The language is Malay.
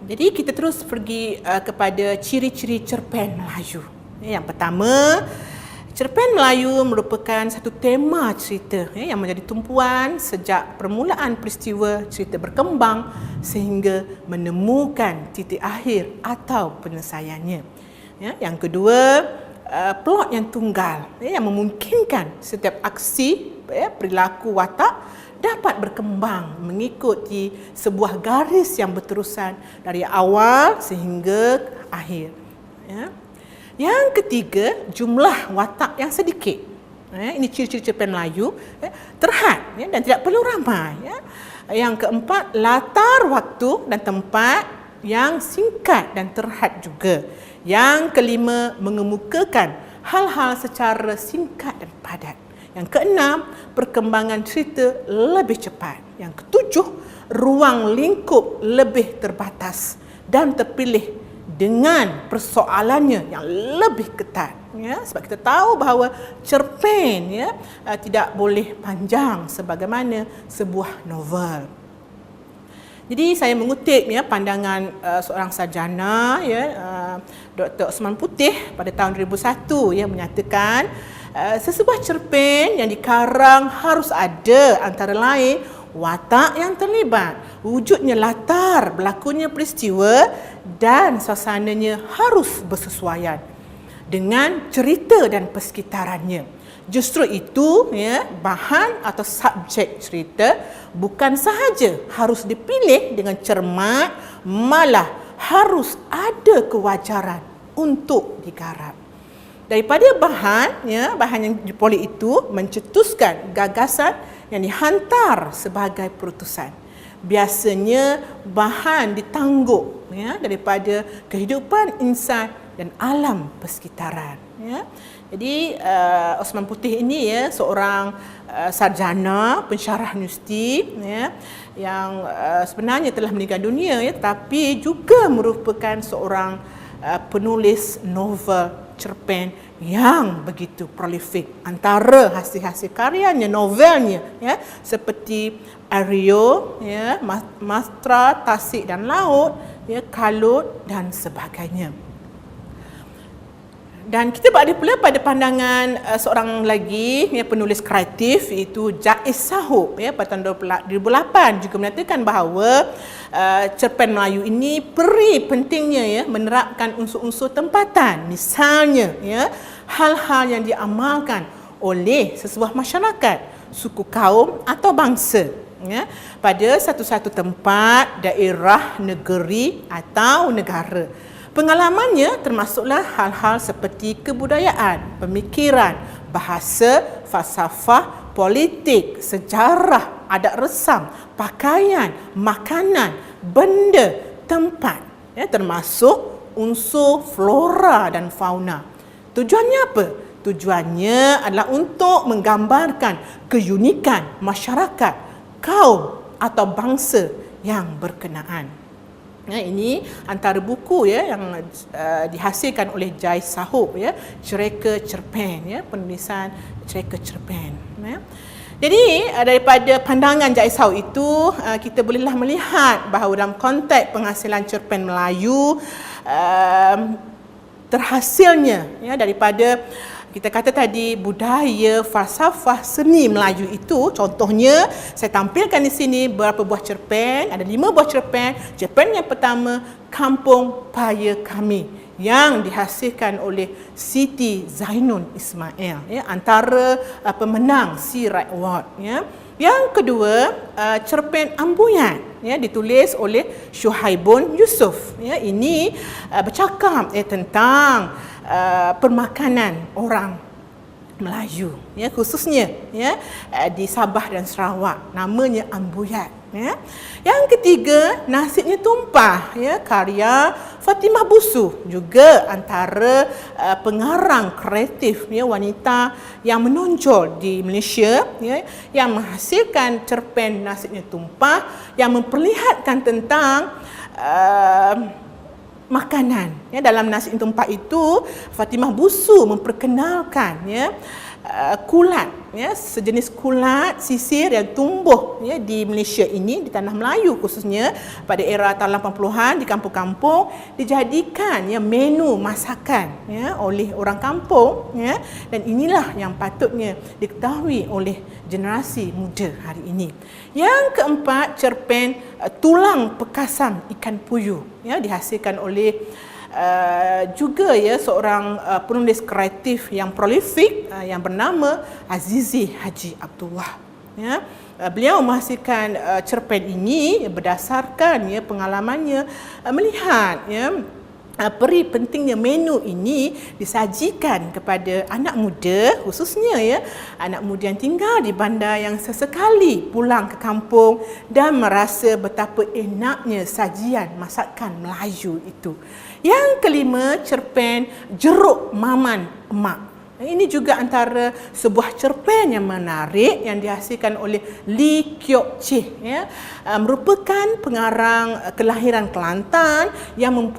Jadi kita terus pergi kepada ciri-ciri cerpen Melayu. Yang pertama, cerpen Melayu merupakan satu tema cerita yang menjadi tumpuan sejak permulaan peristiwa cerita berkembang sehingga menemukan titik akhir atau penyelesaiannya. Yang kedua, plot yang tunggal yang memungkinkan setiap aksi perilaku watak dapat berkembang mengikuti sebuah garis yang berterusan dari awal sehingga akhir. Yang ketiga, jumlah watak yang sedikit. Ini ciri-ciri cerpen Melayu, terhad dan tidak perlu ramai. Yang keempat, latar waktu dan tempat yang singkat dan terhad juga. Yang kelima, mengemukakan hal-hal secara singkat dan padat. Yang keenam, perkembangan cerita lebih cepat. Yang ketujuh, ruang lingkup lebih terbatas dan terpilih dengan persoalannya yang lebih ketat. Sebab kita tahu bahawa cerpen tidak boleh panjang sebagaimana sebuah novel. Jadi saya mengutip pandangan seorang sarjana Dr. Osman Putih pada tahun 2001 yang menyatakan sesebuah cerpen yang dikarang harus ada antara lain watak yang terlibat, wujudnya latar berlakunya peristiwa dan suasananya harus bersesuaian dengan cerita dan persekitarannya. Justru itu bahan atau subjek cerita bukan sahaja harus dipilih dengan cermat, malah harus ada kewajaran untuk digarap. Daripada bahan yang dipoleh itu mencetuskan gagasan yang dihantar sebagai perutusan. Biasanya bahan ditangguk daripada kehidupan insan dan alam persekitaran. Jadi Osman Putih ini seorang sarjana pensyarah universiti yang sebenarnya telah meninggal dunia tapi juga merupakan seorang penulis novel cerpen yang begitu prolifik. Antara hasil-hasil karyanya, novelnya seperti Ario, Mastra, Tasik dan Laut, Kalut dan sebagainya. Dan kita berada pula pada pandangan seorang lagi penulis kreatif iaitu Jaiz Sahub pada tahun 2008 juga menyatakan bahawa cerpen Melayu ini peri pentingnya menerapkan unsur-unsur tempatan. Misalnya hal-hal yang diamalkan oleh sesebuah masyarakat, suku kaum atau bangsa pada satu-satu tempat, daerah, negeri atau negara. Pengalamannya termasuklah hal-hal seperti kebudayaan, pemikiran, bahasa, falsafah, politik, sejarah, adat resam, pakaian, makanan, benda, tempat, termasuk unsur flora dan fauna. Tujuannya apa? Tujuannya adalah untuk menggambarkan keunikan masyarakat, kaum atau bangsa yang berkenaan. Ini antara buku yang dihasilkan oleh Jaiz Sahub, cereka cerpen, penulisan cereka cerpen. Jadi daripada pandangan Jaiz Sahub itu kita bolehlah melihat bahawa dalam konteks penghasilan cerpen Melayu terhasilnya daripada kita kata tadi budaya, falsafah, seni Melayu itu. Contohnya saya tampilkan di sini beberapa buah cerpen. Ada 5 buah cerpen. Cerpen yang pertama, Kampung Paya Kami, yang dihasilkan oleh Siti Zainun Ismail, antara pemenang C. Wright Award. Yang kedua, cerpen Ambuyat, ditulis oleh Syuhaibun Yusof. Ini bercakap tentang permakanan orang Melayu, khususnya di Sabah dan Sarawak, namanya Ambuyat. Yang ketiga, Nasibnya Tumpah, karya Fatimah Busu, juga antara pengarang kreatif wanita yang menonjol di Malaysia, yang menghasilkan cerpen Nasibnya Tumpah yang memperlihatkan tentang makanan. Dalam Nasibnya Tumpah itu Fatimah Busu memperkenalkan kulat, ya, sejenis kulat sisir yang tumbuh, ya, di Malaysia ini, di tanah Melayu khususnya pada era tahun 80-an di kampung-kampung, dijadikan, ya, menu masakan, ya, oleh orang kampung, ya, dan inilah yang patutnya diketahui oleh generasi muda hari ini. Yang keempat, cerpen tulang pekasam ikan puyuh, ya, dihasilkan oleh juga, ya, seorang penulis kreatif yang prolifik yang bernama Azizi Haji Abdullah, ya. Beliau menghasilkan cerpen ini berdasarkan, ya, pengalamannya melihat, ya, peri pentingnya menu ini disajikan kepada anak muda, khususnya, ya, anak muda yang tinggal di bandar yang sesekali pulang ke kampung dan merasa betapa enaknya sajian masakan Melayu itu. Yang kelima, cerpen Jeruk Maman Emak. Ini juga antara sebuah cerpen yang menarik yang dihasilkan oleh Lee Kyok Chih, ya, merupakan pengarang kelahiran Kelantan yang